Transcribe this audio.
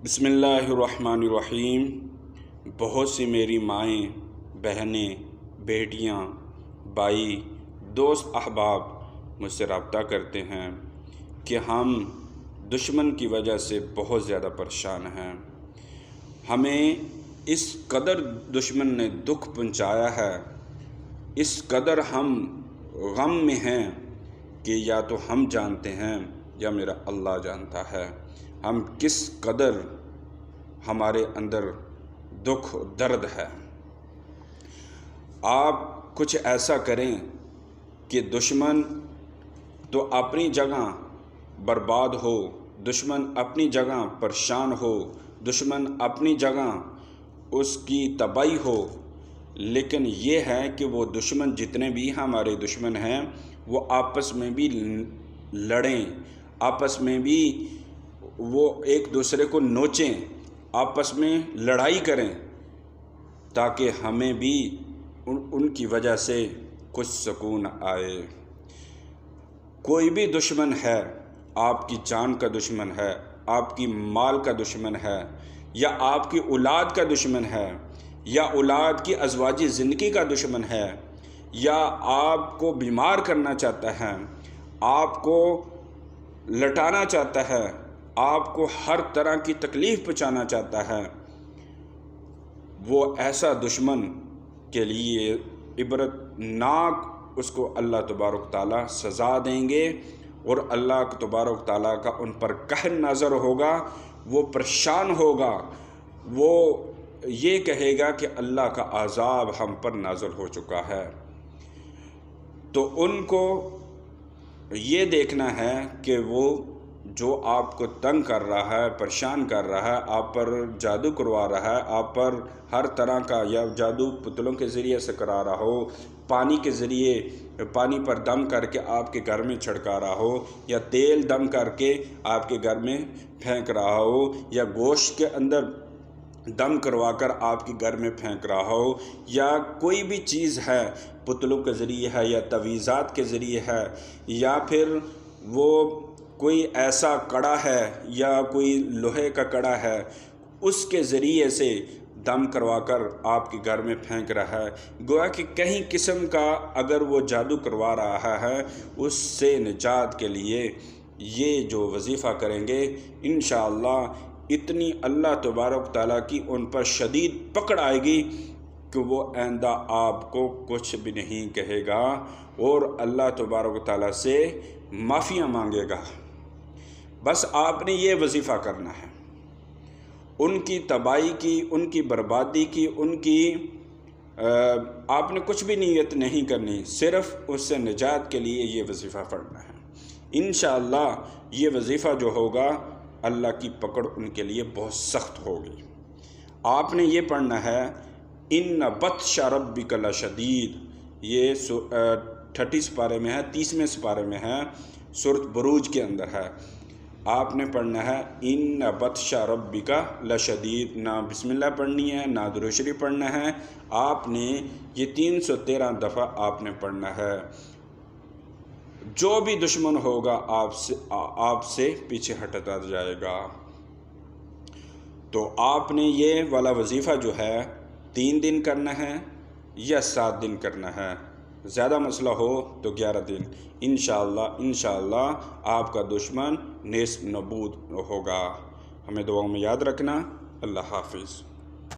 بسم اللہ الرحمن الرحیم۔ بہت سی میری مائیں، بہنیں، بیٹیاں، بھائی، دوست، احباب مجھ سے رابطہ کرتے ہیں کہ ہم دشمن کی وجہ سے بہت زیادہ پریشان ہیں۔ ہمیں اس قدر دشمن نے دکھ پہنچایا ہے، اس قدر ہم غم میں ہیں کہ یا تو ہم جانتے ہیں یا میرا اللہ جانتا ہے ہم کس قدر ہمارے اندر دکھ درد ہے۔ آپ کچھ ایسا کریں کہ دشمن تو اپنی جگہ برباد ہو، دشمن اپنی جگہ پریشان ہو، دشمن اپنی جگہ اس کی تباہی ہو، لیکن یہ ہے کہ وہ دشمن جتنے بھی ہمارے دشمن ہیں وہ آپس میں بھی لڑیں، آپس میں بھی وہ ایک دوسرے کو نوچیں، آپس میں لڑائی کریں، تاکہ ہمیں بھی ان کی وجہ سے کچھ سکون آئے۔ کوئی بھی دشمن ہے، آپ کی جان کا دشمن ہے، آپ کی مال کا دشمن ہے، یا آپ کی اولاد کا دشمن ہے، یا اولاد کی ازواجی زندگی کا دشمن ہے، یا آپ کو بیمار کرنا چاہتا ہے، آپ کو لٹانا چاہتا ہے، آپ کو ہر طرح کی تکلیف پہنچانا چاہتا ہے، وہ ایسا دشمن کے لیے عبرت ناک اس کو اللہ تبارک تعالیٰ سزا دیں گے، اور اللہ تبارک تعالیٰ کا ان پر قہر نظر ہوگا، وہ پریشان ہوگا، وہ یہ کہے گا کہ اللہ کا عذاب ہم پر نازل ہو چکا ہے۔ تو ان کو یہ دیکھنا ہے کہ وہ جو آپ کو تنگ کر رہا ہے، پریشان کر رہا ہے، آپ پر جادو کروا رہا ہے، آپ پر ہر طرح کا یا جادو پتلوں کے ذریعے سے کرا رہا ہو، پانی کے ذریعے پانی پر دم کر کے آپ کے گھر میں چھڑکا رہا ہو، یا تیل دم کر کے آپ کے گھر میں پھینک رہا ہو، یا گوشت کے اندر دم کروا کر آپ کے گھر میں پھینک رہا ہو، یا کوئی بھی چیز ہے پتلوں کے ذریعے ہے، یا تویزات کے ذریعے ہے، یا پھر وہ کوئی ایسا کڑا ہے یا کوئی لوہے کا کڑا ہے، اس کے ذریعے سے دم کروا کر آپ کے گھر میں پھینک رہا ہے، گویا کہ کہیں قسم کا اگر وہ جادو کروا رہا ہے، اس سے نجات کے لیے یہ جو وظیفہ کریں گے انشاءاللہ اتنی اللہ تبارک تعالیٰ کی ان پر شدید پکڑ آئے گی کہ وہ آئندہ آپ کو کچھ بھی نہیں کہے گا، اور اللہ تبارک تعالیٰ سے معافیاں مانگے گا۔ بس آپ نے یہ وظیفہ کرنا ہے، ان کی تباہی کی، ان کی بربادی کی، ان کی آپ نے کچھ بھی نیت نہیں کرنی، صرف اس سے نجات کے لیے یہ وظیفہ پڑھنا ہے۔ انشاءاللہ یہ وظیفہ جو ہوگا اللہ کی پکڑ ان کے لیے بہت سخت ہوگی۔ آپ نے یہ پڑھنا ہے ان بطش ربک لشدید، یہ 30 سپارے میں ہے، 30ویں سپارے میں ہے، سورۃ بروج کے اندر ہے۔ آپ نے پڑھنا ہے ان بطش ربک لشدید، نہ بسم اللہ پڑھنی ہے، نہ درود شریف پڑھنا ہے، آپ نے یہ 313 دفعہ آپ نے پڑھنا ہے۔ جو بھی دشمن ہوگا آپ سے پیچھے ہٹتا جائے گا۔ تو آپ نے یہ والا وظیفہ جو ہے 3 دن کرنا ہے یا 7 دن کرنا ہے، زیادہ مسئلہ ہو تو 11 دن۔ انشاءاللہ آپ کا دشمن نیست نابود ہوگا۔ ہمیں دعاؤں میں یاد رکھنا۔ اللہ حافظ۔